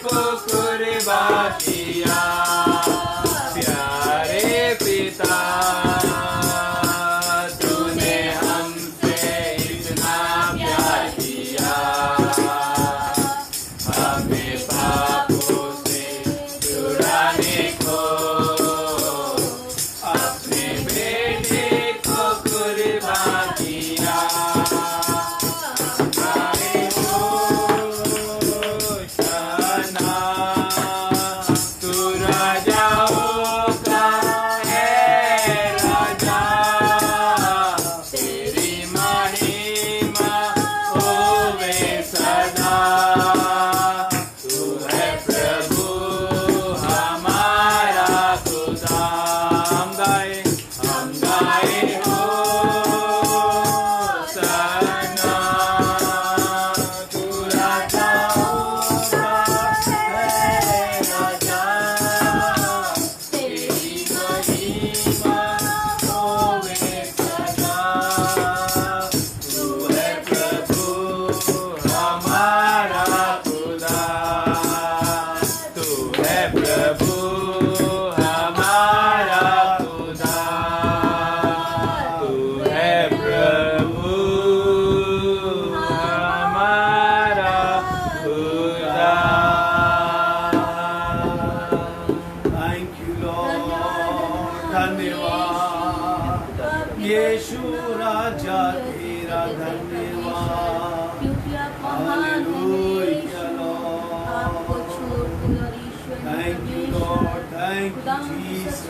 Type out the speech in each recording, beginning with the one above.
को कुर्बान किया। प्यारे पिता तूने हमसे इतना प्यार किया, हमें पापों से छुड़ाने को अपने बेटे को कुर्बान किया। यीशु राजा तेरा धन्यवाद। Hallelujah lord, thank you lord, thank you Jesus.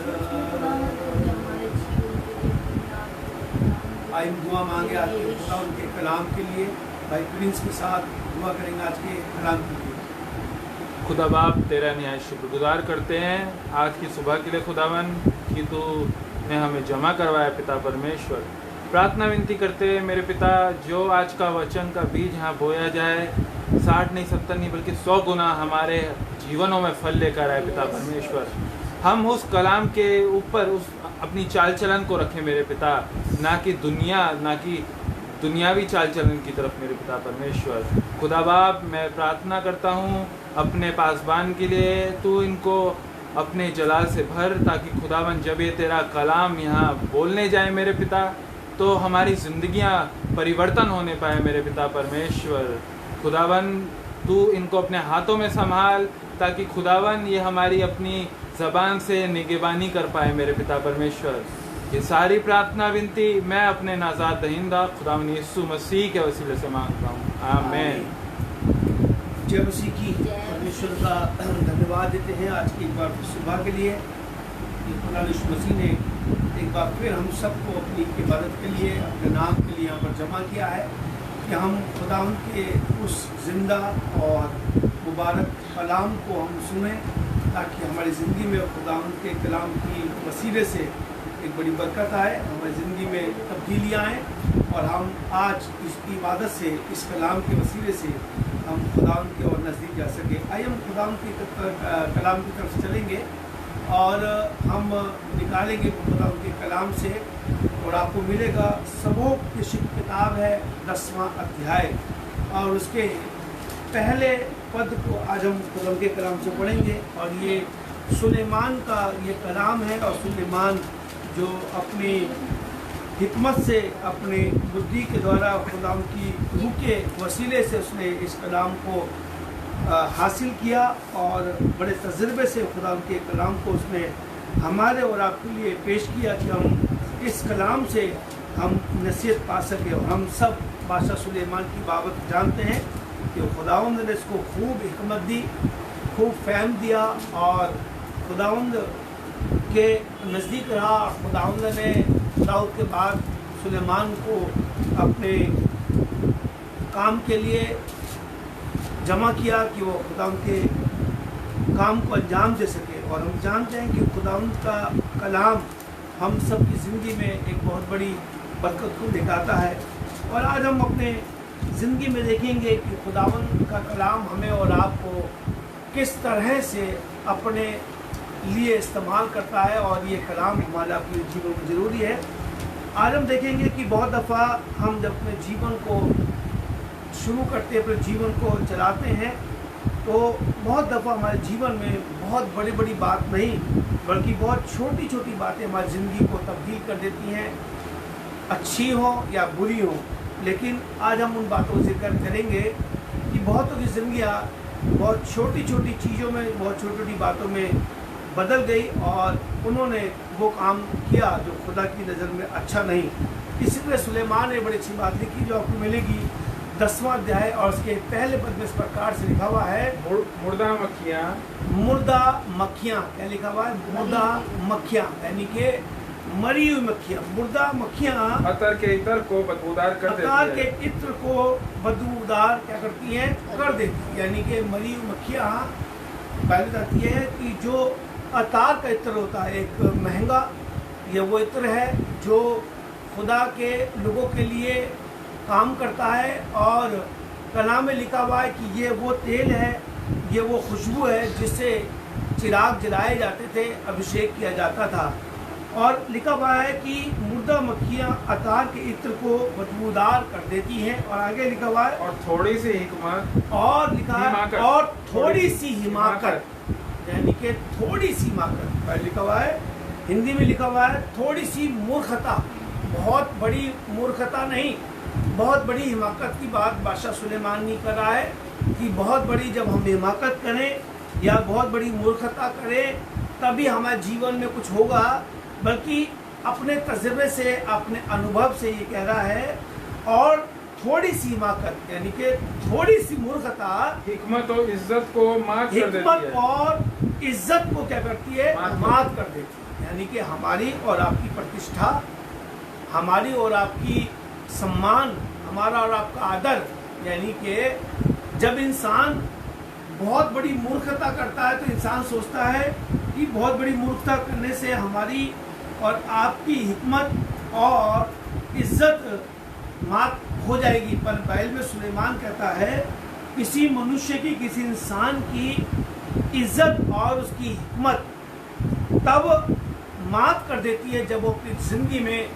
आई दुआ मांगे आज के खुदा उनके कलाम के लिए। भाई प्रिंस के साथ दुआ करेंगे आज के कलाम के लिए। खुदा बाप तेरा न्याय शुक्रगुजार करते हैं आज की सुबह के लिए खुदावन कि तू ने हमें जमा करवाया पिता परमेश्वर। प्रार्थना विनती करते हैं मेरे पिता, जो आज का वचन का बीज यहाँ बोया जाए 60 नहीं 70 नहीं बल्कि 100 गुना हमारे जीवनों में फल लेकर आए पिता परमेश्वर। हम उस कलाम के ऊपर उस अपनी चाल चलन को रखें मेरे पिता, ना कि दुनियावी चाल चलन की तरफ मेरे पिता परमेश्वर। खुदा बाप मैं प्रार्थना करता हूँ अपने पासबान के लिए, तू इनको अपने जलाल से भर, ताकि खुदावन जब ये तेरा कलाम यहाँ बोलने जाए मेरे पिता तो हमारी ज़िंदगियाँ परिवर्तन होने पाए मेरे पिता परमेश्वर। खुदावन तू इनको अपने हाथों में संभाल, ताकि खुदावन ये हमारी अपनी ज़बान से निगहबानी कर पाए मेरे पिता परमेश्वर। ये सारी प्रार्थना विनती मैं अपने नाज़ात दहिंदा खुदावन यीशु मसीह के वसीले से मांगता हूँ, आमीन। जय मसीह की। परमेश्वर का धन्यवाद देते हैं आज की एक बार सुबह के लिए। खुदा यीशु मसीह ने एक बार फिर हम सबको अपनी इबादत के लिए, अपने नाम के लिए यहाँ पर जमा किया है कि हम खुदावंद के उस जिंदा और मुबारक कलाम को हम सुने, ताकि हमारी ज़िंदगी में खुदावंद के कलाम की वसीले से एक बड़ी बरकत आए, हमारी ज़िंदगी में तब्दीलियाँ आएँ और हम आज इस इबादत से, इस कलाम के वसीले से हम खुदावंद के और नज़दीक जा सके। आइए हम खुदावंद की कलाम की तरफ चलेंगे और हम निकालेंगे खुदावंद के कलाम से, और आपको मिलेगा सबों की किताब है 10वां अध्याय और उसके पहले पद को आज हम खुदावंद के कलाम से पढ़ेंगे। और ये सुलेमान का ये कलाम है, और सुलेमान जो अपनी हिकमत से, अपने बुद्धि के द्वारा खुदावंद की रूह के वसीले से उसने इस कलाम को हासिल किया और बड़े तजर्बे से खुदावंद के कलाम को उसने हमारे और आपके लिए पेश किया कि हम इस कलाम से हम नसीहत पा सके। और हम सब बादशाह सुलेमान की बाबत जानते हैं कि खुदावंद ने इसको खूब हिकमत दी, खूब फहम दिया और खुदावंद के नज़दीक रहा। खुदावंद ने दाऊद के बाद सुलेमान को अपने काम के लिए जमा किया कि वो खुदावंद के काम को अंजाम दे सके। और हम जानते हैं कि खुदावंद का कलाम हम सब की ज़िंदगी में एक बहुत बड़ी बरकत को दिखाता है। और आज हम अपने ज़िंदगी में देखेंगे कि खुदावंद का कलाम हमें और आपको किस तरह से अपने लिए इस्तेमाल करता है, और ये कलाम हमारे आपके जीवन में ज़रूरी है। आज हम देखेंगे कि बहुत दफ़ा हम जब अपने जीवन को शुरू करते हैं, अपने जीवन को चलाते हैं, तो बहुत दफ़ा हमारे जीवन में बहुत बड़ी बड़ी बात नहीं बल्कि बहुत छोटी छोटी बातें हमारी ज़िंदगी को तब्दील कर देती हैं, अच्छी हो या बुरी हो। लेकिन आज हम उन बातों से जिक्र करेंगे कि बहुतों की ज़िंदगियाँ बहुत छोटी छोटी चीज़ों में, बहुत छोटी छोटी बातों में बदल गई और उन्होंने वो काम किया जो खुदा की नज़र में अच्छा नहीं। इसी तरह सुलेमान ने बड़ी अच्छी बात लिखी जो आपको मिलेगी 10वां अध्याय और उसके पहले पद में इस प्रकार से लिखा हुआ है, मुर्दा मक्खियाँ, मुर्दा मक्खियाँ। क्या लिखा हुआ है? मुर्दा मक्खियाँ, यानी कि मरी हुई मक्खियाँ। मुर्दा मक्खियाँ अतर के इत्र को बदबूदार कर देती अतार है। के इत्र को बदबूदार क्या करती हैं? कर देती है। यानी कि मरी हुई मक्खियाँ पहले बताती है कि जो अतार का इत्र होता है एक महंगा, ये वो इत्र है जो खुदा के लोगों के लिए काम करता है और कलाम में लिखा हुआ है कि ये वो तेल है, ये वो खुशबू है जिससे चिराग जलाए जाते थे, अभिषेक किया जाता था। और लिखा हुआ है कि मुर्दा मक्खियाँ अतार के इत्र को बदबूदार कर देती हैं। और आगे लिखा हुआ है और थोड़ी सी हिकमत, और लिखा है और थोड़ी सी हिमाकत, यानी कि थोड़ी सी हिमाकत लिखा हुआ है। हिंदी में लिखा हुआ है थोड़ी सी मूर्खता, बहुत बड़ी मूर्खता नहीं, बहुत बड़ी हिमाकत की बात बादशाह सुलेमान नहीं कर रहा है कि बहुत बड़ी जब हम हिमाकत करें या बहुत बड़ी मूर्खता करें तभी हमारे जीवन में कुछ होगा, बल्कि अपने तजुर्बे से, अपने अनुभव से ये कह रहा है। और थोड़ी सी हिमाकत यानी कि थोड़ी सी मूर्खता हिकमत और इज्जत को मात कर देती है। हिकमत और इज्जत को क्या करती है? मात कर देती है। यानी कि हमारी और आपकी प्रतिष्ठा, हमारी और आपकी सम्मान, हमारा और आपका आदर, यानी कि जब इंसान बहुत बड़ी मूर्खता करता है तो इंसान सोचता है कि बहुत बड़ी मूर्खता करने से हमारी और आपकी हिकमत और इज्जत मात हो जाएगी। पर बाइबल में सुलेमान कहता है किसी मनुष्य की, किसी इंसान की इज्जत और उसकी हिकमत तब मात कर देती है जब वो अपनी ज़िंदगी में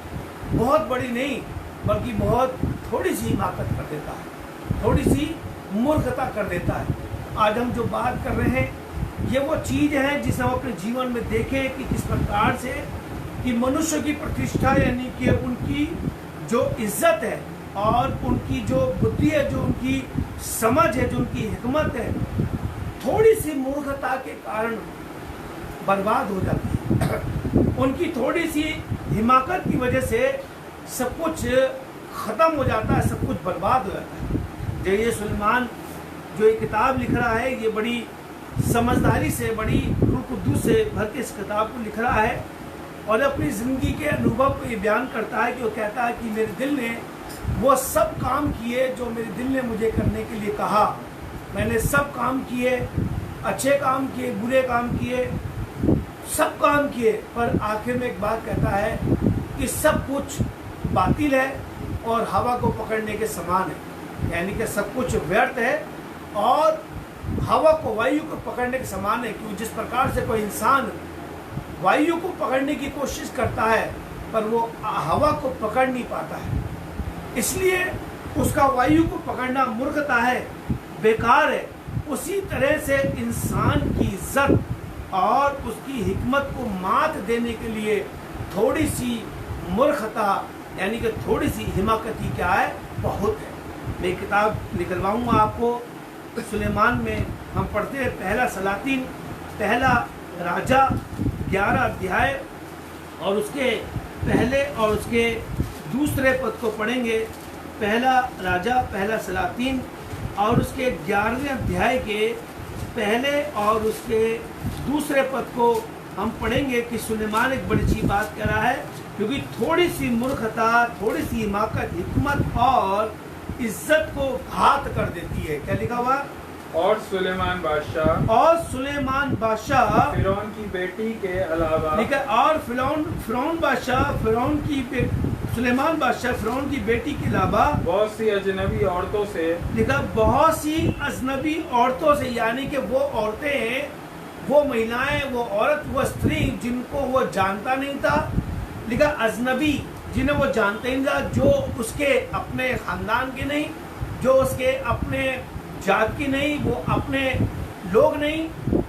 बहुत बड़ी नहीं बल्कि बहुत थोड़ी सी हिमाकत कर देता है, थोड़ी सी मूर्खता कर देता है। आज हम जो बात कर रहे हैं ये वो चीज़ है जिसे हम अपने जीवन में देखें कि किस प्रकार से कि मनुष्य की प्रतिष्ठा यानी कि उनकी जो इज्जत है और उनकी जो बुद्धि है, जो उनकी समझ है, जो उनकी हिकमत है, थोड़ी सी मूर्खता के कारण बर्बाद हो जाती है। उनकी थोड़ी सी हिमाकत की वजह से सब कुछ ख़त्म हो जाता है, सब कुछ बर्बाद हो जाता है। जो ये सुलेमान जो ये किताब लिख रहा है ये बड़ी समझदारी से, बड़ी रूह कुद्दूस से भर के इस किताब को लिख रहा है और अपनी ज़िंदगी के अनुभव को ये बयान करता है कि वो कहता है कि मेरे दिल ने वो सब काम किए जो मेरे दिल ने मुझे करने के लिए कहा। मैंने सब काम किए, अच्छे काम किए, बुरे काम किए, सब काम किए, पर आखिर में एक बात कहता है कि सब कुछ बातिल है और हवा को पकड़ने के समान है। यानी कि सब कुछ व्यर्थ है और हवा को, वायु को पकड़ने के समान है। क्योंकि जिस प्रकार से कोई इंसान वायु को पकड़ने की कोशिश करता है पर वो हवा को पकड़ नहीं पाता है, इसलिए उसका वायु को पकड़ना मूर्खता है, बेकार है। उसी तरह से इंसान की इज्जत और उसकी हिकमत को मात देने के लिए थोड़ी सी मूर्खता यानी कि थोड़ी सी हिमाकती क्या है? बहुत है। मैं किताब निकलवाऊंगा आपको। सुलेमान में हम पढ़ते हैं पहला सलातीन, पहला राजा 11 अध्याय और उसके पहले और उसके दूसरे पद को पढ़ेंगे। पहला राजा, पहला सलातीन और उसके 11वें अध्याय के पहले और उसके दूसरे पद को हम पढ़ेंगे कि सुलेमान एक बड़ी अच्छी बात कह रहा है, क्योंकि थोड़ी सी मूर्खता, थोड़ी सी हिमाकत, हिकमत और इज्जत को घात कर देती है। क्या लिखा हुआ? और सुलेमान बादशाह फिरौन की बेटी के अलावा, लिखा और फिरौन बादशाह, सुलेमान बादशाह फिरौन की बेटी के अलावा बहुत सी अजनबी औरतों से, लिखा बहुत सी अजनबी औरतों से, यानी कि वो औरतें हैं, वो महिलाएं, वो औरत, वो स्त्री जिनको वो जानता नहीं था। लिखा अजनबी, जिन्हें वो जानते नहीं था, जो उसके अपने खानदान के नहीं, जो उसके अपने जात की नहीं, वो अपने लोग नहीं,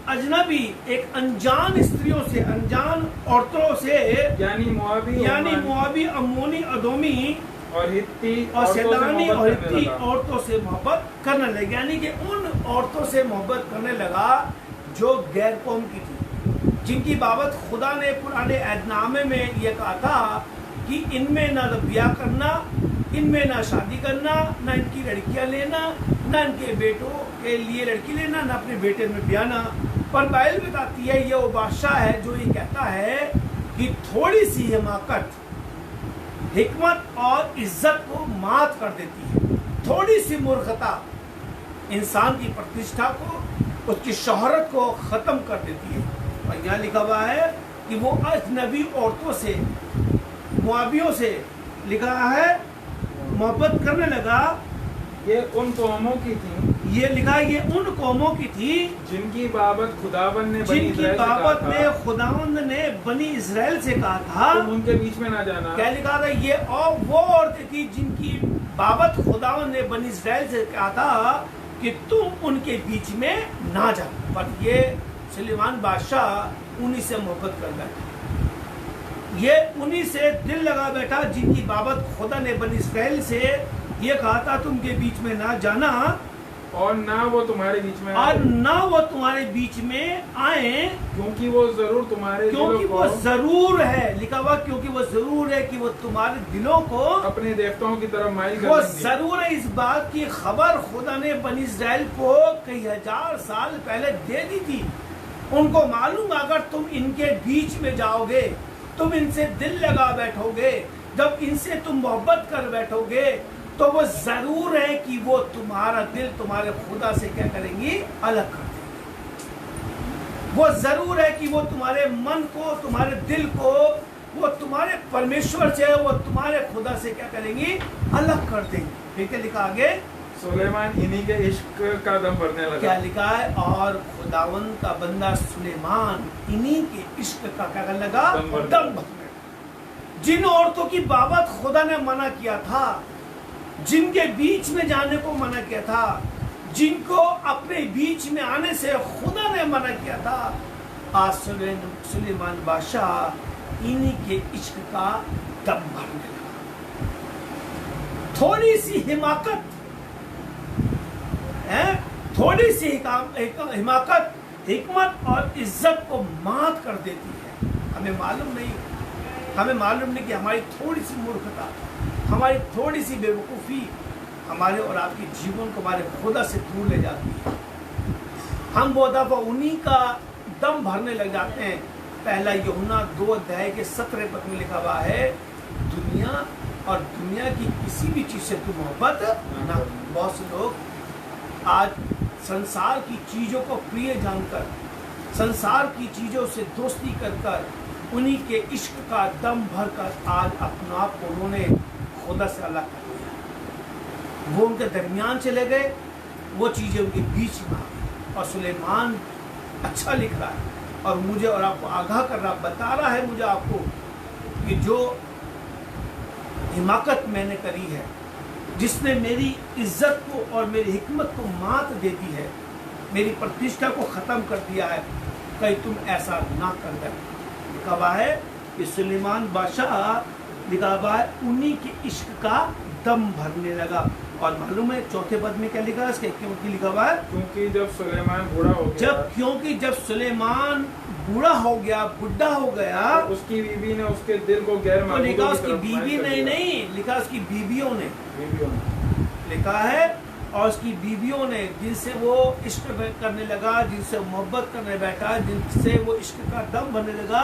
अजनबी एक अनजान स्त्रियों से, अनजान औरतों से, यानी मोआबी, अम्मोनी, अदोमी और हित्ती और सेदानी और हित्ती औरतों से मोहब्बत करने लगे। यानी कि उन औरतों से मोहब्बत करने लगा जो गैर कौम की थी, जिनकी बाबत खुदा ने पुराने ऐदनामे में यह कहा था कि इनमें ना ब्याह करना, इनमें ना शादी करना, ना इनकी लड़कियां लेना, ना इनके बेटों के लिए लड़की लेना, ना अपने बेटे में ब्याहना। पर बाइबल बताती है ये वो बादशाह है जो ये कहता है कि थोड़ी सी हिमाकत हिकमत और इज्जत को मात कर देती है। थोड़ी सी मूर्खता इंसान की प्रतिष्ठा को, उसकी शोहरत को खत्म कर देती है। और यहाँ लिखा हुआ है कि वो अजनबी औरतों से, मुआबियों से लिखा है मोहब्बत करने लगा। ये उन कौमों की थी, ये लिखा है ये उन कौमों की थी जिनकी बाबत खुदावन ने खुदावंद ने बनी इजराइल से कहा था तुम उनके बीच में ना जाना। क्या लिखा था? ये और वो औरतें थी जिनकी बाबत खुदावंद ने बनी इजराइल से कहा था कि तुम उनके बीच में ना जाओ। पर ये सुलेमान बादशाह उन्हीं से मोहब्बत कर बैठा, ये उन्हीं से दिल लगा बैठा जिनकी बाबत खुदा ने बनी इस्राएल से ये कहा था तुम के बीच में ना जाना और ना वो तुम्हारे बीच में और ना वो तुम्हारे बीच में आए, क्योंकि वो जरूर तुम्हारे क्योंकि वो जरूर है, लिखा हुआ क्योंकि वो जरूर है कि वो तुम्हारे दिलों को अपने देवताओं की तरफ माइल कर वो देंगे। जरूर है। इस बात की खबर खुदा ने बनी इस्राएल को कई हजार साल पहले दे दी थी। उनको मालूम अगर तुम इनके बीच में जाओगे, तुम इनसे दिल लगा बैठोगे, जब इनसे तुम मोहब्बत कर बैठोगे तो वो जरूर है कि वो तुम्हारा दिल तुम्हारे खुदा से क्या करेंगी? अलग कर देंगे। वो जरूर है कि वो तुम्हारे मन को, तुम्हारे दिल को, वो तुम्हारे परमेश्वर से, वो तुम्हारे खुदा से क्या करेंगी? अलग कर देंगे। फिर क्या लिखा आगे? सुलेमान इन्हीं के इश्क का दम भरने लगा। क्या लिखा है? और खुदावन का बंदा सुलेमान इन्हीं के इश्क का क्या करने लगा? दम भरने। जिन औरतों की बाबत खुदा ने मना किया था, जिनके बीच में जाने को मना किया था, जिनको अपने बीच में आने से खुदा ने मना किया था, आज सुलेमान बादशाह इन्हीं के इश्क का दम भरने लगा। थोड़ी सी हिमाकत है, थोड़ी सी हिमाकत हिकमत और इज्जत को मात कर देती है। हमें मालूम नहीं कि हमारी थोड़ी सी मूर्खता, हमारी थोड़ी सी बेवकूफ़ी हमारे और आपके जीवन को हमारे खुदा से दूर ले जाती है। हम बहुत दफ़ा उन्हीं का दम भरने लग जाते हैं। पहला यूहन्ना 2:17 पद में लिखा हुआ है, दुनिया और दुनिया की किसी भी चीज़ से तू मोहब्बत ना। बहुत से लोग आज संसार की चीज़ों को प्रिय जानकर, संसार की चीज़ों से दोस्ती कर उन्हीं के इश्क का दम भरकर आज अपना आप को उन्होंने खुदा से अलग कर दिया। वो उनके दरमियान चले गए, वो चीज़ें उनके बीच में आ गई। और सुलेमान अच्छा लिख रहा है और मुझे और आपको आगाह कर रहा, बता रहा है मुझे आपको कि जो हिमाकत मैंने करी है, जिसने मेरी इज्जत को और मेरी हिकमत को मात दे दी है, मेरी प्रतिष्ठा को ख़त्म कर दिया है, कहीं तुम ऐसा ना कर दे। लिखा हुआ है कि सुलेमान बादशाह लिखा हुआ है उन्हीं के इश्क का दम भरने लगा। और मालूम है चौथे पद में क्या लिखा है इसके? क्योंकि लिखा हुआ है क्योंकि जब सुलेमान बूढ़ा हो गया, जब सुलेमान बूढ़ा हो गया, बुढ़ा हो गया, तो उसकी बीवी ने उसके दिल को गैर तो लिखा उसकी बीवी ने नहीं, लिखा उसकी बीवियों ने लिखा है। और उसकी बीवियों ने, जिनसे वो इश्क करने लगा, जिनसे मोहब्बत करने बैठा, जिनसे वो इश्क का दम भरने लगा,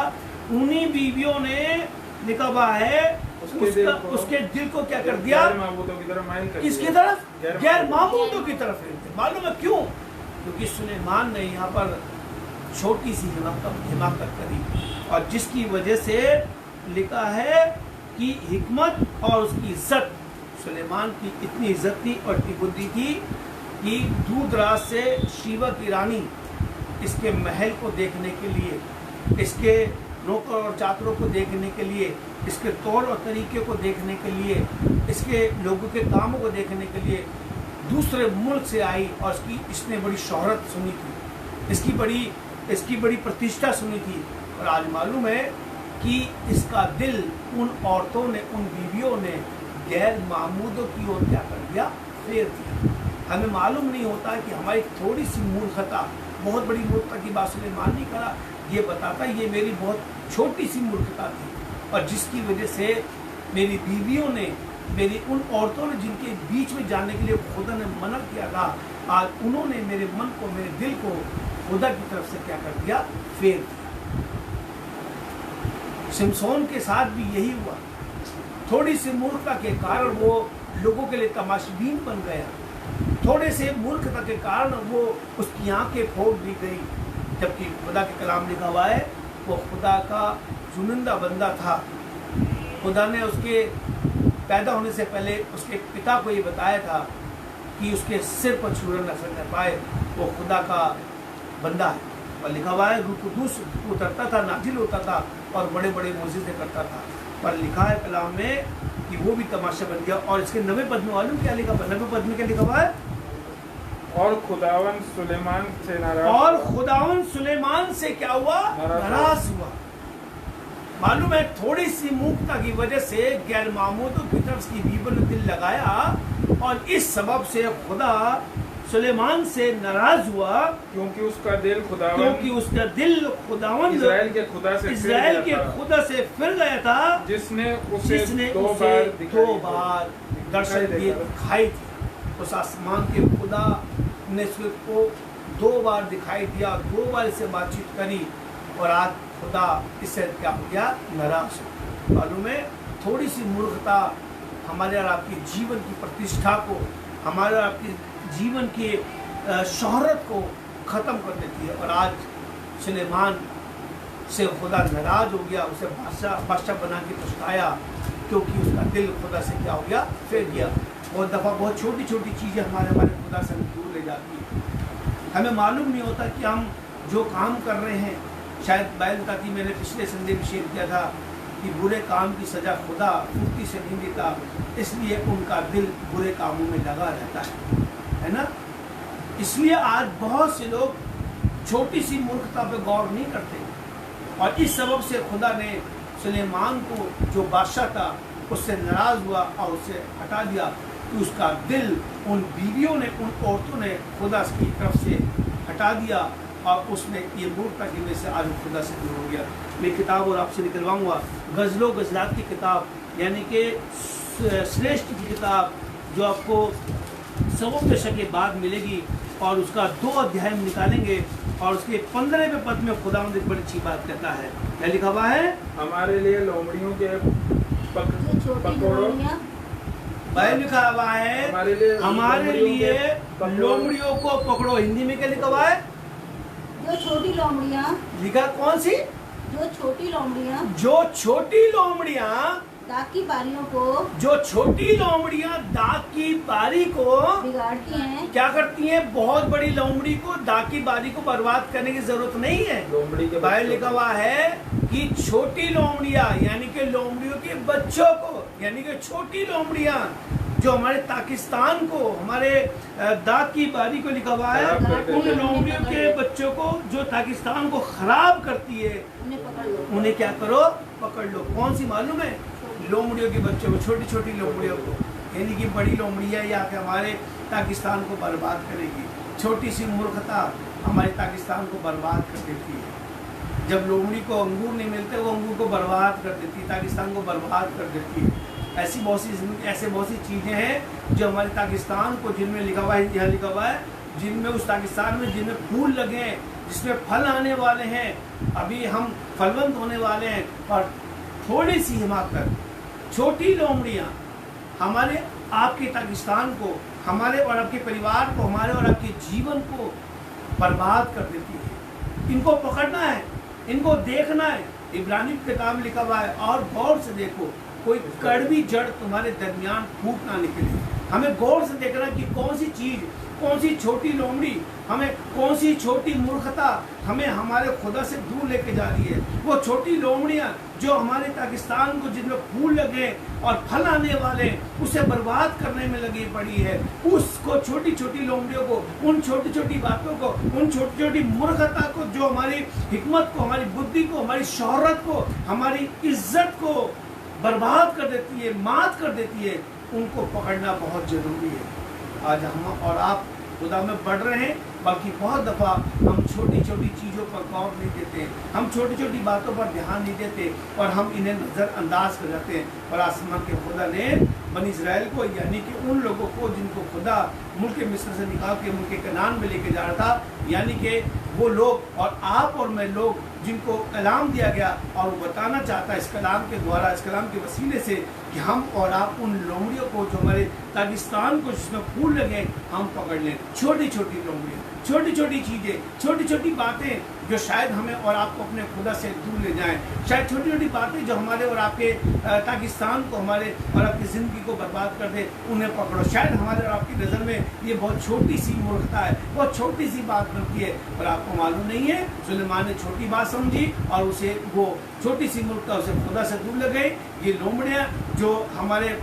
उन्हीं बीवियों ने लिखा हुआ है उसके दिल को क्या कर दिया? किसकी तरफ? गैर मामूदों की तरफ। मालूम है क्यों? क्योंकि सुलेमान ने यहाँ पर छोटी सी हिमाकत करी, और जिसकी वजह से लिखा है कि हिकमत और उसकी इज्जत, सुलेमान की इतनी इज्जत थी और इतनी बुद्धि थी कि दूर दराज से शीवा की रानी इसके महल को देखने के लिए, इसके नौकर और चाकरों को देखने के लिए, इसके तौर और तरीके को देखने के लिए, इसके लोगों के कामों को देखने के लिए दूसरे मुल्क से आई, और इसने बड़ी शोहरत सुनी थी। इसकी बड़ी प्रतिष्ठा सुनी थी। और आज मालूम है कि इसका दिल उन औरतों ने, उन बीवियों ने गैर मामूदों की ओर क्या कर दिया, फेर दिया। हमें मालूम नहीं होता कि हमारी थोड़ी सी मूर्खता, बहुत बड़ी मूर्खता की बात सुलेमान नहीं करा, ये बताता ये मेरी बहुत छोटी सी मूर्खता थी, और जिसकी वजह से मेरी बीवियों ने, मेरी उन औरतों ने जिनके बीच में जाने के लिए खुदा ने मना किया था, आज उन्होंने मेरे मन को, मेरे दिल को खुदा की तरफ से क्या कर दिया, फेर दिया। सिमसोन के साथ भी यही हुआ। थोड़ी सी मूर्खता के कारण वो लोगों के लिए तमाशबीन बन गया। थोड़े से मूर्खता के कारण वो उसकी आंखें फोड़ दी गई, जबकि खुदा के कलाम लिखा हुआ है वो खुदा का चुनिंदा बंदा था। खुदा ने उसके पैदा होने से पहले उसके पिता को ये बताया था कि उसके सिर पर छुरा न सकने पाए, वो खुदा का बंदा है। और लिखा हुआ है रूह कुदूस उतरता था, नाजिल होता था और बड़े बड़े मोजिज़े करता था। पर लिखा है कलाम में कि वो भी तमाशा बन गया। और इसके 90 पद में मालूम क्या लिखा, 90 पद में क्या लिखा हुआ है, और खुदावन सुलेमान से नाराज, और खुदावन सुलेमान से क्या हुआ, नाराज हुआ। मालूम है थोड़ी सी मूर्खता की वजह से गैर मामूदों की तरफ की बीबी ने दिल लगाया, और इस सबब से खुदा सुलेमान से नाराज हुआ, क्योंकि उसका दिल खुदावन, क्योंकि उसका दिल खुदावन इजराइल के खुदा से इजराइल के खुदा से फिर गया था, जिसने उसे दो बार दर्शन दिखाई थी। उस आसमान के खुदा ने उसको 2 बार दिखाई दिया, 2 बार इससे बातचीत करी, और आज खुदा इससे क्या हो गया, नाराज हो। मालूम है थोड़ी सी मूर्खता हमारे और आपके जीवन की प्रतिष्ठा को, हमारे और आपके जीवन की शोहरत को ख़त्म कर देती है। और आज सुलेमान से खुदा नाराज हो गया, उसे बादशाह बना के पछताया, क्योंकि उसका दिल खुदा से क्या हो गया, फेर गया। बहुत दफ़ा बहुत छोटी छोटी चीज़ें हमारे खुदा से दूर ले जाती है। हमें मालूम नहीं होता कि हम जो काम कर रहे हैं, शायद बाइबल बताती, मैंने पिछले संडे में शेयर किया था कि बुरे काम की सज़ा खुदा फुर्ती से नहीं देता, इसलिए उनका दिल बुरे कामों में लगा रहता है ना। इसलिए आज बहुत से लोग छोटी सी मूर्खता पे गौर नहीं करते, और इस सबब से खुदा ने सुलेमान को, जो बादशाह था, उससे नाराज हुआ और उसे हटा दिया। कि उसका दिल उन बीवियों ने, उन औरतों ने खुदा की तरफ से हटा दिया, और उसने ये मूर्खता की वजह से आज खुदा से दूर हो गया। मैं किताब और आपसे निकलवाऊंगा, गज़लों गज़लात की किताब, यानी कि श्रेष्ठ की किताब, जो आपको 100 दशक के बाद मिलेगी, और उसका 2 अध्याय में निकालेंगे, और उसके 15वें पद में खुदा एक बड़ी अच्छी बात कहता है। क्या लिखा हुआ है, हमारे लिए लोमड़ियों के पकड़ो, भाई लिखा हुआ है हमारे लिए लोमड़ियों को पकड़ो। हिंदी में क्या लिखा हुआ है, जो छोटी लोमड़ियाँ, लिखा कौन सी, जो छोटी लोमड़ियाँ, जो छोटी लोमड़ियाँ दाग की बारियों को, जो छोटी लोमड़ियाँ दाग की बारी को बिगाड़ती हैं, क्या करती हैं, बहुत बड़ी लोमड़ी को, दाग की बारी को बर्बाद करने की जरूरत नहीं है। लोमड़ी के बाहर लिखा हुआ है कि छोटी लोमड़ियाँ, यानी कि लोमड़ियों के बच्चों को, यानी कि छोटी लोमड़ियाँ जो हमारे पाकिस्तान को, हमारे दाग की बारी को लिखा हुआ है, उन लोमड़ियों के बच्चों को जो पाकिस्तान को खराब करती है, उन्हें पकड़ लो, उन्हें क्या करो, पकड़ लो। कौन सी मालूम है, लोमड़ियों के बच्चों को, छोटी छोटी लोमड़ियों को, यानी कि बड़ी लोमड़ियाँ या कि हमारे पाकिस्तान को बर्बाद करेगी। छोटी सी मूर्खता हमारे पाकिस्तान को बर्बाद कर देती है। जब लोमड़ी को अंगूर नहीं मिलते, वो अंगूर को बर्बाद कर देती है, पाकिस्तान को बर्बाद कर देती है। ऐसे बहुत सी चीज़ें हैं जो हमारे पाकिस्तान को, जिनमें लिखा हुआ है, यहाँ लिखा हुआ है, जिनमें उस पाकिस्तान में जिनमें फूल लगे हैं, जिसमें फल आने वाले हैं, अभी हम फलवंत होने वाले हैं, और थोड़ी सी हिमाकत, छोटी लोमड़ियाँ हमारे आपके पाकिस्तान को, हमारे और आपके परिवार को, हमारे और आपके जीवन को बर्बाद कर देती है। इनको पकड़ना है, इनको देखना है। इब्रानी की किताब में लिखा हुआ है, और गौर से देखो कोई कड़वी जड़ तुम्हारे दरमियान फूट ना निकले। हमें गौर से देखना कि कौन सी चीज़, कौन सी छोटी लोमड़ी, हमें कौन सी छोटी मूर्खता हमें हमारे खुदा से दूर लेके जा रही है। वो छोटी लोमड़ियाँ जो हमारे पाकिस्तान को, जिनमें फूल लगे और फल आने वाले, उसे बर्बाद करने में लगी पड़ी है। उसको छोटी छोटी लोमड़ियों को, उन छोटी छोटी बातों को, उन छोटी छोटी मूर्खता को जो हमारी हिकमत को, हमारी बुद्धि को, हमारी शोहरत को, हमारी इज्जत को बर्बाद कर देती है, मात कर देती है, उनको पकड़ना बहुत जरूरी है। आज हम और आप खुदा में बढ़ रहे हैं, बल्कि बहुत दफ़ा हम छोटी छोटी चीज़ों पर गौर नहीं देते, हम छोटी छोटी बातों पर ध्यान नहीं देते और हम इन्हें नज़रअंदाज कर जाते हैं। और आसमान के खुदा ने बनी इस्राएल को, यानी कि उन लोगों को जिनको खुदा मुल्क मिस्र से निकाल के मुल्क कनान में लेके जा रहा था, यानी कि वो लोग और आप और मैं लोग जिनको कलाम दिया गया, और वो बताना चाहता है इस कलाम के द्वारा, इस कलाम के वसीले से, कि हम और आप उन लोमड़ियों को जो हमारे पाकिस्तान को जिसमें फूल लगे, हम पकड़ लें। छोटी छोटी लोमड़ियाँ, छोटी छोटी चीज़ें, छोटी छोटी बातें जो शायद हमें और आपको अपने खुदा से दूर ले जाएं, शायद छोटी छोटी बातें जो हमारे और आपके पाकिस्तान को, हमारे और आपकी ज़िंदगी को बर्बाद कर दे, उन्हें पकड़ो। शायद हमारे और आपकी नज़र में ये बहुत छोटी सी मूर्खता है, बहुत छोटी सी बात बनती है, पर आपको मालूम नहीं है सुलेमान ने छोटी बात समझी और उसे वो छोटी सी मूर्खता उसे खुदा से दूर ले गई। ये लोमड़ियाँ जो हमारे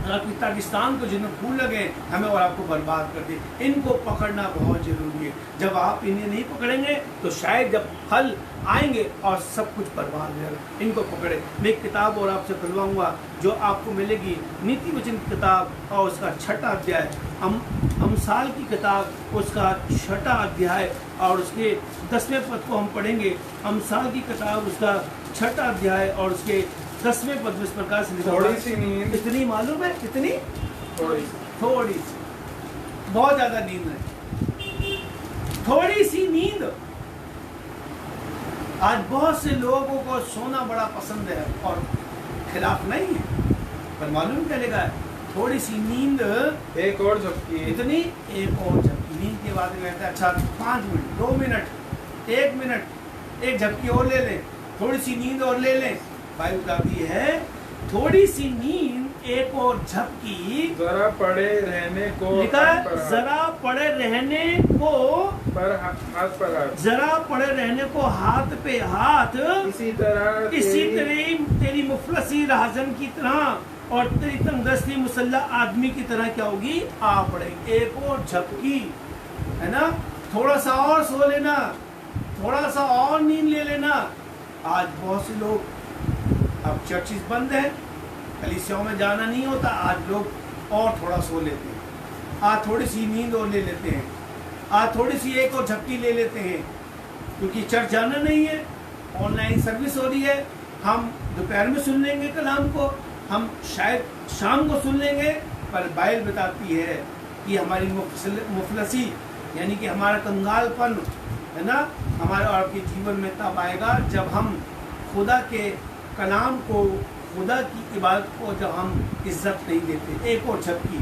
पाकिस्तान को जिन्हें फूल लगे, हमें और आपको बर्बाद कर दे, इनको पकड़ना बहुत जरूरी है। जब आप इन्हें नहीं पकड़ेंगे तो शायद जब फल आएंगे और सब कुछ बर्बाद हो जाएगा। इनको पकड़े। मैं एक किताब और आपसे खुलवाऊंगा जो आपको मिलेगी, नीति वचन की किताब और उसका 6ठा अध्याय, अमसाल की किताब उसका 6ठा अध्याय और उसके 10वें पद को हम पढ़ेंगे। अमसाल की किताब उसका 6ठा अध्याय और उसके 10वें पद में इस प्रकार से लिखा है। थोड़ी सी नींद, कितनी मालूम है? कितनी? थोड़ी सी, बहुत ज्यादा नींद है, थोड़ी सी नींद। आज बहुत से लोगों को सोना बड़ा पसंद है और खिलाफ नहीं है, पर मालूम क्या लिखा है? थोड़ी सी नींद, एक और झपकी, इतनी एक और झपकी। नींद के बाद में कहता है अच्छा 5 मिनट, 2 मिनट, 1 मिनट, एक झपकी और ले लें, थोड़ी सी नींद और ले लें। बाइबल बताती है थोड़ी सी नींद, एक और झपकी, जरा पड़े रहने को, लिखा है जरा पड़े रहने को, पर हाथ पर हाथ, जरा पड़े रहने को हाथ पे हाथ, इसी तरह तेरी मुफलसी राहजन की तरह और तेरी तंगदस्ती मुसल्ला आदमी की तरह क्या होगी? आ पड़ेगी। एक और झपकी, है ना? थोड़ा सा और सो लेना, थोड़ा सा और नींद ले लेना। आज बहुत से लोग, अब चर्चिस बंद है, कलीसियाओं में जाना नहीं होता, आज लोग और थोड़ा सो लेते हैं, आज थोड़ी सी नींद और ले लेते हैं, आज थोड़ी सी एक और झपकी ले लेते हैं, क्योंकि चर्च जाना नहीं है, ऑनलाइन सर्विस हो रही है, हम दोपहर में सुन लेंगे कलाम को, हम शायद शाम को सुन लेंगे। पर बाइबल बताती है कि हमारी मुफलसी, यानी कि हमारा कंगालपन, है ना, हमारे और आपके जीवन में तब आएगा जब हम खुदा के कलाम को, खुदा की इबादत को जब हम इज्जत नहीं देते। एक और झपकी,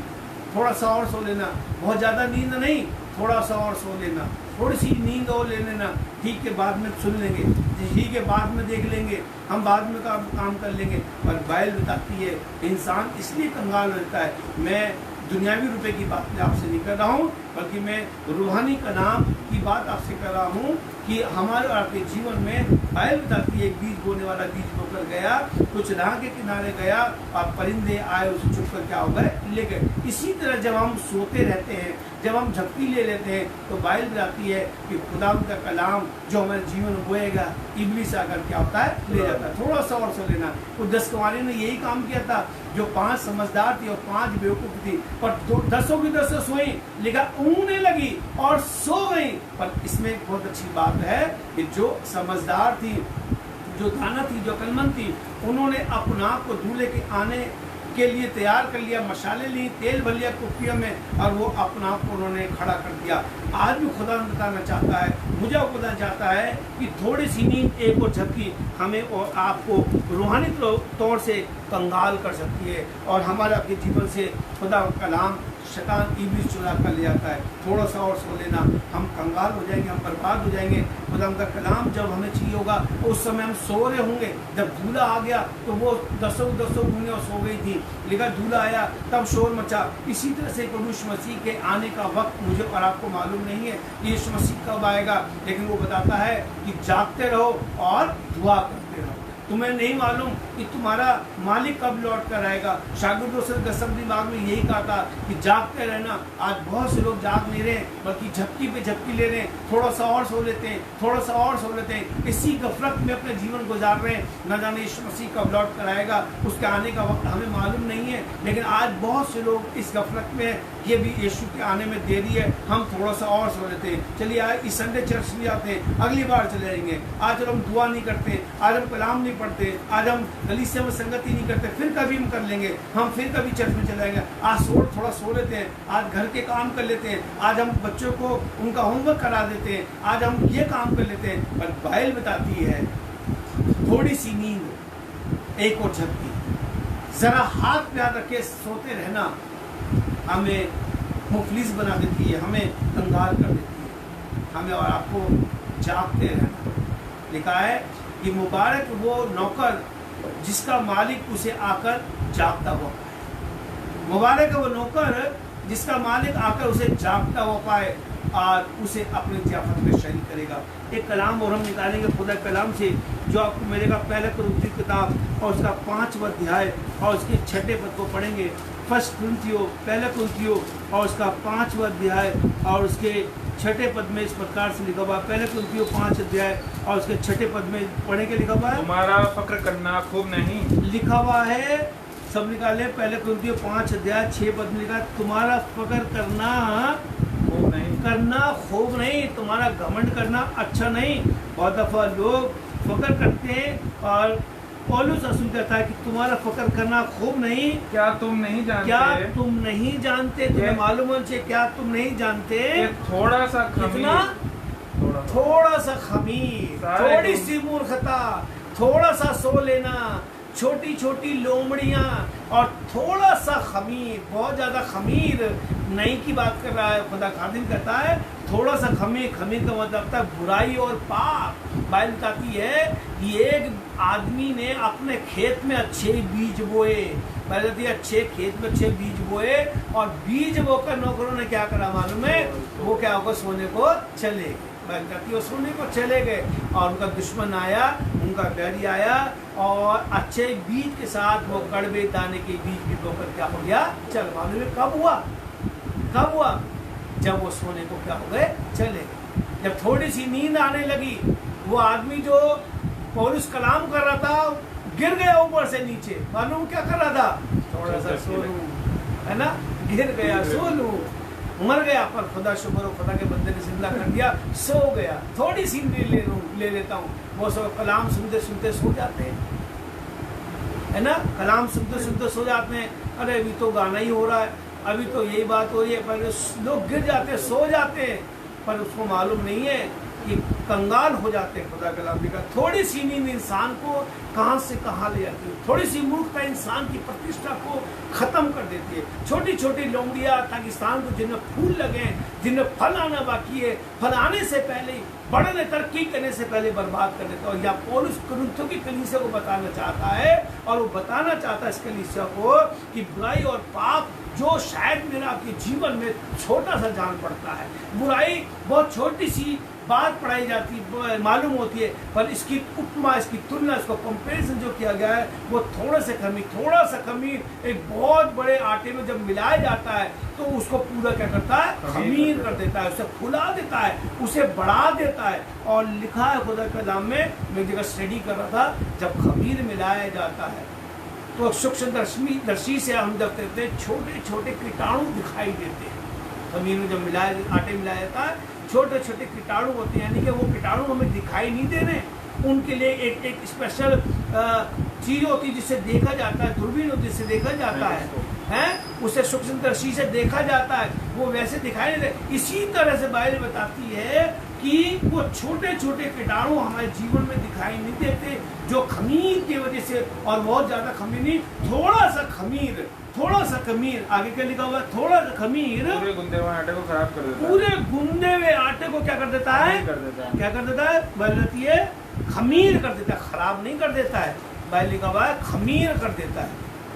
थोड़ा सा और सो लेना, बहुत ज़्यादा नींद नहीं, थोड़ा सा और सो लेना, थोड़ी सी नींद और ले लेना, ठीक के बाद में सुन लेंगे, ठीक के बाद में देख लेंगे, हम बाद में काम कर लेंगे। पर बाइबल बताती है इंसान इसलिए कंगाल रहता है। मैं दुनियावी रुपए की बात आपसे नहीं कर रहा हूँ, बल्कि मैं रूहानी कलाम की बात आपसे कर रहा हूँ कि हमारे और आपके जीवन में बाइबल बताती है एक बीज बोने वाला बीज बोकर गया, कुछ राह के किनारे गया और परिंदे आए उसे चुप कर क्या हो गए? ले गए। इसी तरह जब हम सोते रहते हैं, जब हम झपकी ले लेते हैं, तो बाइबल बताती है कि खुदा का कलाम जो हमारे जीवन में बोएगा, इब्लीस आकर क्या होता है? ले जाता है। थोड़ा सा और सो लेना। तो 10 कुंवारी ने यही काम किया था, जो 5 समझदार थी और 5 बेवकूफ थी, पर 10 की 10 सोई, लिखा ऊँगने लगी और सो गई। पर इसमें एक बहुत अच्छी बात है कि जो समझदार थी, जो दाना थी, जो अक्लमंद थी, उन्होंने अपना आप को दूल्हे के आने के लिए तैयार कर लिया, मशाले ली, तेल भर लिया कुप्पियों में और वो अपना आप को उन्होंने खड़ा कर दिया। आज भी खुदा बताना चाहता है, मुझे खुदा चाहता है कि थोड़ी सी नींद, एक और झपकी हमें और आपको रूहानी तौर से कंगाल कर सकती है और हमारे आपके जीवन से खुदा का कलाम शैतान इब्लीस चुरा कर ले जाता है। थोड़ा सा और सो लेना, हम कंगाल हो जाएंगे, हम बर्बाद हो जाएंगे। खुदा का कलाम जब हमें चाहिए होगा उस समय हम सो रहे होंगे। जब दूल्हा आ गया तो वो दसों होंगे और सो गई थी, लेकिन दूल्हा आया तब शोर मचा। इसी तरह से प्रभु यीशु मसीह के आने का वक्त मुझे और आपको मालूम नहीं है यीशु मसीह कब आएगा, लेकिन वो बताता है कि जागते रहो और दुआ करते रहो। तुम्हें नहीं मालूम कि तुम्हारा मालिक कब लौट कर आएगा। शागिर्दों से 10 दिमाग में यही कहा था कि जागते रहना। आज बहुत से लोग जाग नहीं रहे, बल्कि झपकी पे झपकी ले रहे हैं, थोड़ा सा और सो लेते हैं, थोड़ा सा और सो लेते हैं। इसी गफलत में अपने जीवन गुजार रहे हैं। न जाने यीशु मसीह कब लौट कर आएगा, उसके आने का वक्त हमें मालूम नहीं है। लेकिन आज बहुत से लोग इस गफलत में, ये भी यीशु के आने में देरी है, हम थोड़ा सा और सो लेते हैं। चलिए आज इस संडे चर्च में आते हैं, अगली बार चले जाएंगे। आज हम दुआ नहीं करते, आज हम कलाम नहीं पढ़ते, आज हम कलीसिया में संगति नहीं करते, फिर कभी हम कर लेंगे, हम फिर कभी चर्च में चले जाएंगे। आज थोड़ा सो लेते हैं, आज घर के काम कर लेते हैं, आज हम बच्चों को उनका होमवर्क करा देते हैं, आज हम ये काम कर लेते हैं। पर बाइबल बताती है थोड़ी सी नींद, एक और झपकी, जरा हाथ प्यार रखे सोते रहना हमें मुफलिस बना देती है, हमें कंगाल कर देती है। हमें और आपको जागते रहना। लिखा है कि मुबारक वो नौकर जिसका मालिक उसे आकर जागता हुआ पाए। मुबारक है वो नौकर जिसका मालिक आकर उसे जागता हुआ पाए और उसे अपने ज़ियाफत में शरीक करेगा। एक कलाम और हम निकालेंगे खुदा कलाम से, जो आपको मिलेगा पहले कुरिन्थियों की किताब और उसका 5वां अध्याय और उसके 6ठे पद को पढ़ेंगे। फर्स्ट कुरिन्थियों, पहले कुरिन्थियों और उसका 5वां अध्याय और उसके 6ठे पद में इस प्रकार से लिखा हुआ। पहले कुरिन्थियों 5 अध्याय और उसके 6ठे पद में पढ़ने के लिखा हुआ है, तुम्हारा फक्र करना खूब नहीं। लिखा हुआ है, सब निकाले। पहले कुरिन्थियों 5 अध्याय 6 पद में लिखा, तुम्हारा फक्र करना खूब नहीं, करना खूब नहीं, तुम्हारा घमंड करना अच्छा नहीं। बहुत दफा लोग फक्र करते हैं और पौलुस रसूल कहता है कि तुम्हारा फक्र करना खूब नहीं। क्या तुम नहीं जानते? क्या तुम नहीं जानते? तुम्हें मालूम होना चाहिए, क्या तुम नहीं जानते? थोड़ा सा कितना? थोड़ा सा खमीर, थोड़ी सी मूर्खता, थोड़ा सा सो लेना, छोटी छोटी लोमड़ियाँ और थोड़ा सा खमीर, बहुत ज़्यादा खमीर नहीं की बात कर रहा है। खुदा खादिम कहता है थोड़ा सा खमीर। खमीर का मतलब था बुराई और पाप। बाइबल बताती है कि एक आदमी ने अपने खेत में अच्छे बीज बोए। बाइबल कहती है अच्छे खेत में अच्छे बीज बोए और बीज बोकर नौकरों ने क्या करा मालूम है? वो क्या होगा? सोने को चले गए। बाइबल कहती है वो सोने को चले गए और उनका दुश्मन आया, उनका बैरी आया और अच्छे बीज के साथ वो कड़वे दाने के बीज भी बोकर क्या हो गया? चल। मालूम है कब हुआ? कब हुआ? जब वो सोने को क्या हो गए? चले। जब थोड़ी सी नींद आने लगी, वो आदमी जो पौलुस कलाम कर रहा था गिर गया ऊपर से नीचे। मालूम क्या कर रहा था? थोड़ा सा सो लूं, है ना? गिर गया, सो लूं, मर गया। पर खुदा शुक्र हो, खुदा के बंदे ने जिंदा कर दिया, सो गया। थोड़ी सी नींद ले लेता हूँ। वो सब कलाम सुनते सुनते सो जाते हैं, है ना? कलाम सुनते सुनते सो जाते हैं। अरे अभी तो गाना ही हो रहा है, अभी तो यही बात हो रही है। पर लोग गिर जाते, सो जाते हैं, पर उसको मालूम नहीं है कि कंगाल हो जाते हैं। खुदा कलाम लिखा थोड़ी सी नींद इंसान को कहाँ से कहाँ ले जाती है। थोड़ी सी मूर्खता इंसान की प्रतिष्ठा को खत्म कर देती है। छोटी छोटी लोमड़ियाँ पाकिस्तान को जिनमें फूल लगे, जिनमें फल आना बाकी है, फल आने से पहले, बढ़ने तरक्की करने से पहले बर्बाद कर देता है। और या पौलुस कुरिन्थियों की कलीसिया को बताना चाहता है, और वो बताना चाहता है इस कलीसिया को कि बुराई और पाप जो शायद मेरा आपके जीवन में छोटा सा जान पड़ता है, बुराई बहुत छोटी सी बात पढ़ाई जाती मालूम होती है, पर इसकी उपमा, इसकी तुलना, इसको कंपैरिजन जो किया गया है वो थोड़ा सा खमीर एक बहुत बड़े आटे में जब मिलाया जाता है तो उसको पूरा क्या करता है? खमीर कर देता है, उसे फुला देता है, उसे बढ़ा देता है। और लिखा है खुदा के कलाम में, मैं जगह स्टडी कर रहा था, जब खमीर मिलाया जाता है तो सूक्ष्म दर्शी से हम जब देखते हैं छोटे छोटे कीटाणु दिखाई देते हैं। खमीर में जब आटे मिलाया जाता है छोटे छोटे कीटाणु होते हैं, यानी कि वो कीटाणु हमें दिखाई नहीं दे रहे, उनके लिए एक स्पेशल चीज होती है जिससे देखा जाता है, दूरबीन होती है जिससे देखा जाता है, उसे सूक्ष्मदर्शी से देखा जाता है, वो वैसे दिखाई नहीं दे। इसी तरह से बाइबल बताती है कि वो छोटे छोटे कीटाणु हमारे जीवन में दिखाई नहीं देते, जो खमीर की वजह से, और बहुत ज्यादा खमीर नहीं, थोड़ा सा खमीर, थोड़ा सा खमीर, आगे क्या लिखा हुआ है, थोड़ा सा खमीर पूरे गुंदे हुए आटे को खराब कर देता है। पूरे गुंदे हुए आटे को क्या कर देता है, कर देता है। क्या कर देता है, बदलती है, खमीर कर देता है, खराब नहीं कर देता है। बाइबल लिखा हुआ है खमीर कर देता है,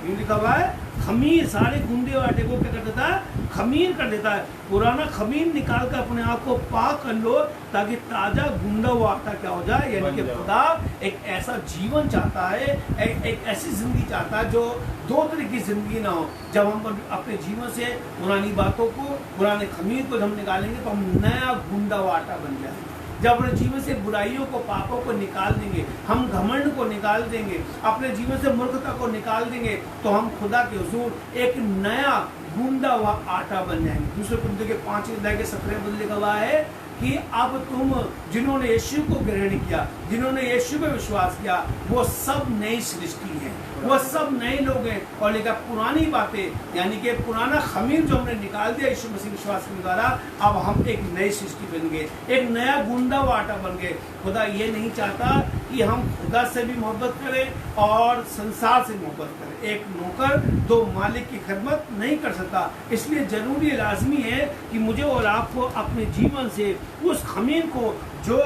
यूं लिखा हुआ है खमीर, सारे गुंदे हुए आटे को क्या कर देता है, खमीर कर देता है। पुराना खमीर निकाल कर अपने आप को पाक कर लो, ताकि ताजा गुंदा हुआ आटा क्या हो जाए, यानी कि खुदा एक ऐसा जीवन चाहता है, एक ऐसी जिंदगी चाहता है जो दो तरह की जिंदगी ना हो। जब हम अपने जीवन से पुरानी बातों को, पुराने खमीर को हम निकालेंगे तो हम नया गुंदा हुआ आटा बन जाएंगे। जब अपने जीवन से बुराइयों को, पापों को निकाल देंगे, हम घमंड को निकाल देंगे, अपने जीवन से मूर्खता को निकाल देंगे, तो हम खुदा के हुजूर एक नया गूंदा हुआ आटा बन जाएंगे। दूसरे कुरिन्थियों के 5 अध्याय के 17 पद लिखा हुआ है कि अब तुम जिन्होंने यीशु को ग्रहण किया, जिन्होंने यीशु पे विश्वास किया, वो सब नई सृष्टि है, वो सब नए लोग हैं। और लेकिन पुरानी बातें, यानी कि पुराना खमीर जो हमने निकाल दिया यीशु मसीह विश्वास के द्वारा, अब हम एक नई सृष्टि बन गए, एक नया गूंदा हुआ आटा बन गए। खुदा ये नहीं चाहता कि हम खुदा से भी मोहब्बत करें और संसार से मोहब्बत करें। एक नौकर दो मालिक की खिदमत नहीं कर सकता, इसलिए जरूरी लाजमी है कि मुझे और आपको अपने जीवन से उस खमीर को, जो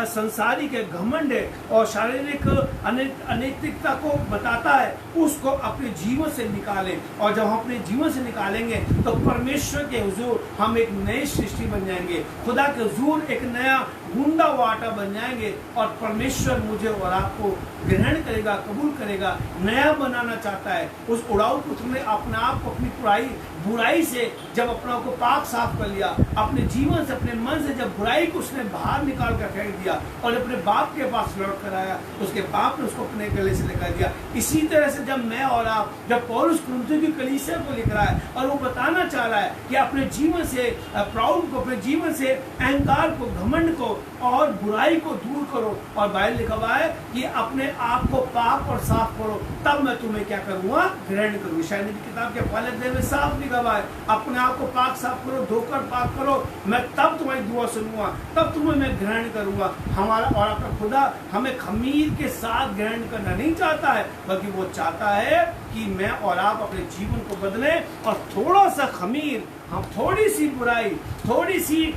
संसारी के घमंड और शारीरिक अनैतिकता को बताता है, उसको अपने जीवन से निकालें। और जब हम अपने जीवन से निकालेंगे तो परमेश्वर के हुजूर हम एक नई सृष्टि बन जाएंगे, खुदा के हुजूर एक नया गूंदा हुआ आटा बन जाएंगे, और परमेश्वर मुझे और आपको ग्रहण करेगा, कबूल करेगा, नया बनाना चाहता है। उस उड़ाऊ पुत्र ने अपने आप को अपनी बुराई से जब अपना को पाक साफ कर लिया, अपने जीवन से, अपने मन से जब बुराई को उसने बाहर निकाल कर फेंक दिया और अपने बाप के पास लौट कर आया, उसके बाप ने उसको अपने गले से लगा दिया। इसी तरह से जब मैं और आप, जब पौलुस कुरिन्थियों की कलीसिया को लिख रहा है और वो बताना चाह रहा है कि अपने जीवन से प्राउड को, अपने जीवन से अहंकार को, घमंड को और बुराई को दूर करो, और बाइबल लिखा हुआ है कि अपने आप को पाक और साफ करो, तब मैं तुम्हें क्या करूंगा, ग्रहण करूंगा। शायद की किताब के पहले अध्याय में साफ लिखा हुआ है, अपने आप को पाक साफ करो, धोकर पाक करो, मैं तब तुम्हारी दुआ सुनूंगा, तब तुम्हें मैं ग्रहण करूंगा। हमारा और आपका खुदा हमें खमीर के साथ ग्रहण करना नहीं चाहता है, बल्कि वो चाहता है कि मैं और आप अपने जीवन को बदलें, और थोड़ा सा खमीर, हम थोड़ी सी बुराई, थोड़ी सी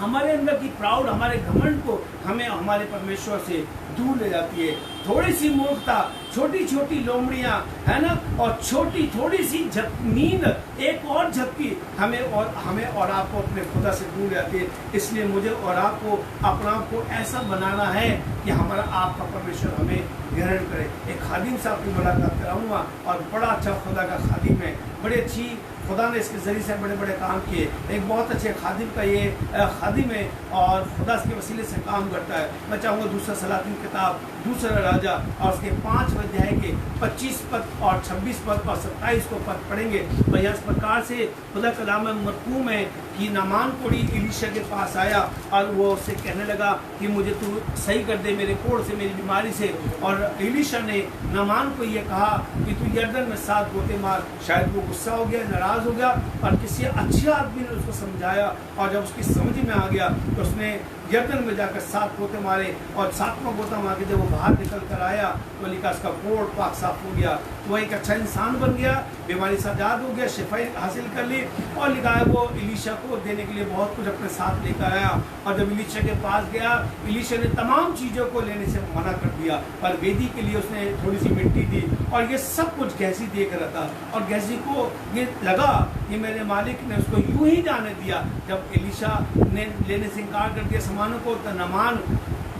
हमारे अंदर की प्राउड, हमारे घमंड को हमें हमारे परमेश्वर से दूर ले जाती है। थोड़ी सी मूर्खता, छोटी छोटी लोमड़ियाँ, है ना, और थोड़ी सी नींद, एक और झपकी हमें और आपको अपने खुदा से दूर जाती है। इसलिए मुझे और आपको अपना को ऐसा बनाना है कि हमारा आपका परमेश्वर हमें ग्रहण करे। एक खादिम से आपकी मुलाकात कराऊंगा, और बड़ा अच्छा खुदा का खादिम है, बड़ी अच्छी खुदा ने इसके जरिए से बड़े बड़े काम किए। एक बहुत अच्छे खादिम का ये खादिम है, और खुदा के वसीले से काम करता है। मैं चाहूँगा दूसरा सलातीन किताब, दूसरा राजा, और उसके 5 अध्याय के 25 पद और 26 पद और 27 को पद पढ़ेंगे। भैया इस प्रकार से खुदा कलाम में मरकूम है कि नामान कोढ़ी एलीशा के पास आया, और वो उससे कहने लगा कि मुझे तू सही कर दे मेरे कोढ़ से, मेरी बीमारी से। और एलीशा ने नामान को ये कहा कि तू यरदन में 7 गोते मार। शायद वो गुस्सा हो गया, नाराज हो गया, और किसी अच्छे आदमी ने उसको समझाया, और जब उसकी समझ में आ गया तो उसने यरदन में जाकर 7 गोते मारे, और 7वां गोता मार के जब वो बाहर निकल कर आया तो लिखा उसका कोढ़ पाक साफ हो गया, वो एक अच्छा इंसान बन गया, बीमारी से आजाद हो गया, शिफाई हासिल कर ली। और लिखा है वो एलीशा को देने के लिए बहुत कुछ अपने साथ लेकर आया, और जब एलीशा के पास गया, एलीशा ने तमाम चीज़ों को लेने से मना कर दिया, पर वेदी के लिए उसने थोड़ी सी मिट्टी दी, और ये सब कुछ गेहजी देख रहा था। और गेहजी को ये लगा कि मेरे मालिक ने उसको यूं ही जाने दिया। जब एलीशा ने लेने से इनकार कर दिया सामानों को, तो नामान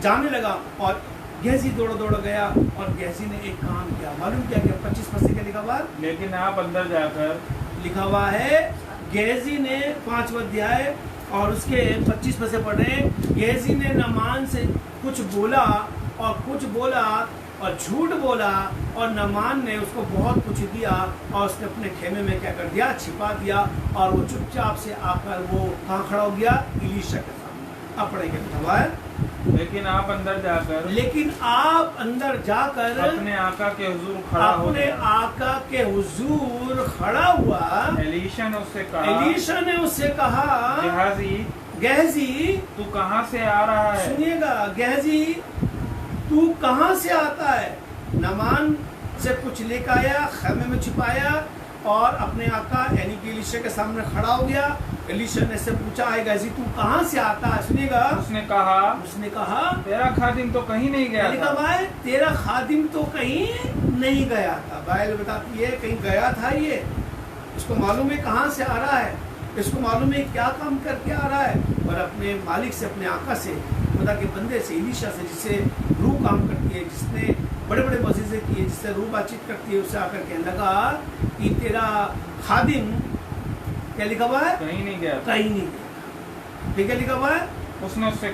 जाने लगा, और गेहजी दौड़ गया, और गेहजी ने एक काम किया। मालूम क्या किया? 25 पद के लिखा हुआ, लेकिन आप अंदर जाकर, लिखा हुआ है गेहजी ने 5वां अध्याय और उसके 25 पद से पढ़े। गेहजी ने नामान से कुछ बोला और झूठ बोला, और नामान ने उसको बहुत कुछ दिया, और उसने अपने खेमे में क्या कर दिया, छिपा दिया, और वो चुपचाप से आकर वो कहाँ खड़ा हो गया, एलीशा के सामने। अब पढ़ेंगे लिखा है, लेकिन आप अंदर जाकर अपने आका के हुजूर खड़ा हो गया। अपने आका के हुजूर खड़ा हुआ। एलीशा ने उससे कहा, गेहाजी गेहजी तू कहाँ से आ रहा है? सुनिएगा, गेहजी तू कहाँ से आता है? नामान से कुछ लेकर आया, खैमे में छिपाया और अपने आका यानी कि एलीशा के सामने खड़ा हो गया। एलीशा ने से पूछा, है गेहजी तू कहाँ से आता है? सुनिएगा, उसने कहा तेरा खादिम तो कहीं नहीं गया था। भाई तेरा खादिम तो कहीं नहीं गया था। बाइबल बताती है कहीं गया था। ये इसको मालूम है कहाँ से आ रहा है, इसको मालूम है क्या काम करके आ रहा है। और अपने मालिक से, अपने आका से, खुदा के बंदे से, एलीशा से, जिससे रूह काम करती है, जिसने बड़े बड़े मौजूज़े किए, जिससे रूह बातचीत करती है, उससे आकर कहने लगा कि तेरा खादिम क्या लिखा हुआ है? कहीं नहीं गया। कहीं नहीं गया। ठीक है, लिखा हुआ है। उसने उससे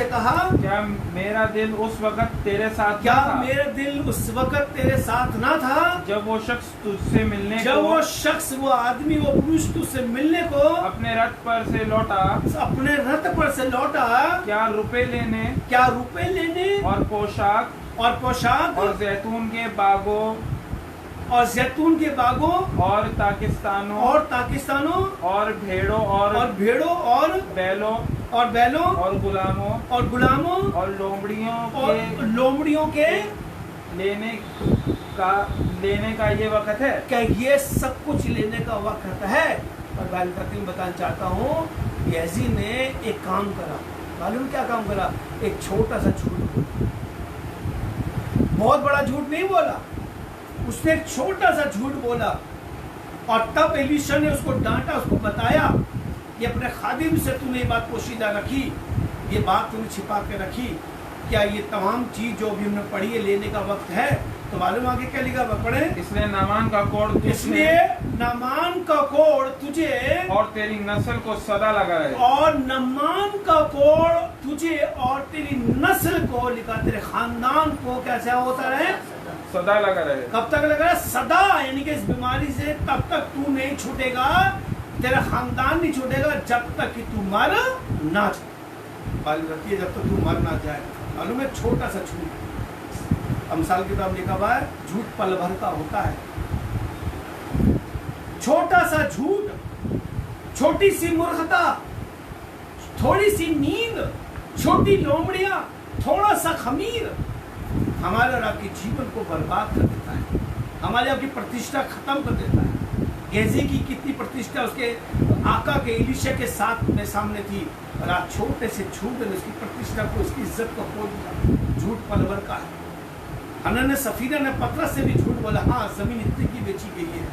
कहा क्या मेरा दिल उस वक्त तेरे साथ क्या था? मेरा दिल उस वक्त तेरे साथ ना था जब वो शख्स तुझसे मिलने जब को, वो शख्स, वो आदमी, वो पुरुष तुझसे मिलने को अपने रथ पर से लौटा। अपने रथ पर से लौटा। क्या रुपए लेने और पोशाक और जैतून के बागों और ताकिस्तानों और भेड़ों और बैलों और गुलामों और लोमड़ियों के लेने का ये वक्त है? क्या ये सब कुछ लेने का वक्त है? और मैं बताना चाहता हूँ, गेहजी ने एक काम करा। मालूम क्या काम करा? एक छोटा सा झूठ बोला। बहुत बड़ा झूठ नहीं बोला, उसने एक छोटा सा झूठ बोला। और तब एलीशा ने उसको डांटा, उसको बताया कि अपने खादिम से तूने ये बात पोशीदा रखी, ये बात तूने छिपा के रखी। क्या ये तमाम चीज जो भी हमने पढ़ी है लेने का वक्त है? तो मालूम आगे क्या लिखा? पढ़े। इसलिए नामान का कोड़ तुझे और तेरी नस्ल को सदा लगा रहे। और नामान का कोड़ तुझे और तेरी नस्ल को, लिखा तेरे खानदान को कैसा होता रहे? सदा लगा रहे। कब तक लगा रहे? सदा, यानी कि इस बीमारी से तब तक तू नहीं छूटेगा, तेरा खानदान नहीं छूटेगा जब तक कि तू मर ना जाए। जब तक तू मर ना जाए। मालूम है, छोटा सा झूठ, अमसाल की किताब लिखा हुआ है, झूठ पल भर का होता है। छोटा सा झूठ, छोटी सी मूर्खता, थोड़ी सी नींद, छोटी लोमड़ियां, थोड़ा सा खमीर हमारे और आपके जीवन को बर्बाद कर देता है, हमारे आपकी प्रतिष्ठा खत्म कर देता है। गेहजी की कितनी प्रतिष्ठा उसके आका के एलीशा के साथ में सामने थी, और आज छोटे से झूठ ने उसकी प्रतिष्ठा को, उसकी इज्जत को खो दिया। झूठ पल भर का है। हनन ने, सफीरा ने पतरस से भी झूठ बोला, हाँ जमीन इतने की बेची गई है।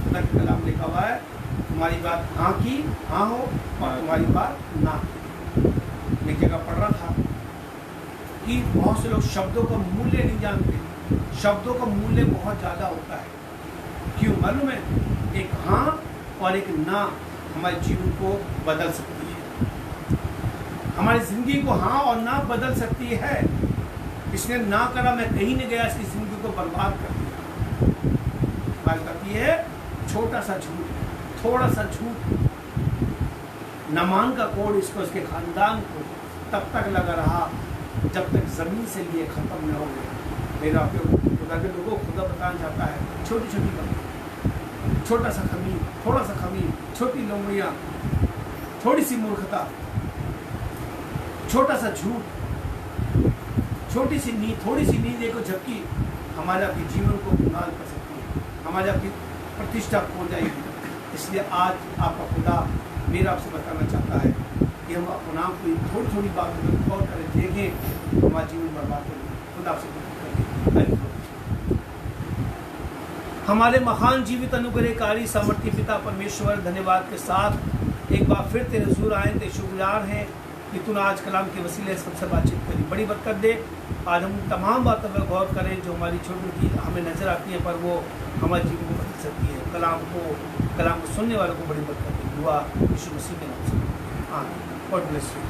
खुदा के कलाम लिखा हुआ है, तुम्हारी बात हाँ की हाँ हो और तुम्हारी बात ना की। एक जगह पढ़ रहा था कि बहुत से लोग शब्दों का मूल्य नहीं जानते। शब्दों का मूल्य बहुत ज़्यादा होता है। क्यों मालूम है? एक हाँ और एक ना हमारे जीवन को बदल सकती है, हमारी जिंदगी को हाँ और ना बदल सकती है। इसने ना करा, मैं कहीं नहीं गया, इसकी जिंदगी को बर्बाद कर दिया। बात करती है छोटा सा झूठ, थोड़ा सा झूठ, नामान का कोड इसको, इसके खानदान को तब तक लगा रहा जब तक जमीन से लिए खत्म न हो गया। मेरा खुदा के लोगों को खुदा बताना चाहता है, छोटी छोटी बात, छोटा सा खमीर, थोड़ा सा खमीर, छोटी लोमड़ियाँ, थोड़ी सी मूर्खता, छोटा सा झूठ, छोटी सी नींद, थोड़ी सी नींद देखो झपकी हमारे आपके जीवन को गुनाह कर सकती है, हमारे आपकी प्रतिष्ठा खो जाएगी। इसलिए आज आपका खुदा मेरा आपसे बताना चाहता है कि हम अपना कोई थोड़ी थोड़ी बात पर गौर करें, देखें, हमारा जीवन बर्बाद करें। खुदा आपसे हमारे महान जीवित अनुग्रहकारी सामर्थ्य पिता परमेश्वर, धन्यवाद के साथ एक बार फिर तेरे हुजूर आए, तेरे शुक्रगुजार हैं कि तूने आज कलाम के वसीले सबसे बातचीत करी। बड़ी बरकत दे। आज हम तमाम बातों पर गौर करें जो हमारी छोटी छोटी हमें नज़र आती है, पर वो हमारे जीवन को बदल सकती है। कलाम को सुनने वालों को बड़ी बरकत दे। दुआ यीशु मसीह के नाम से, आमीन। God bless you.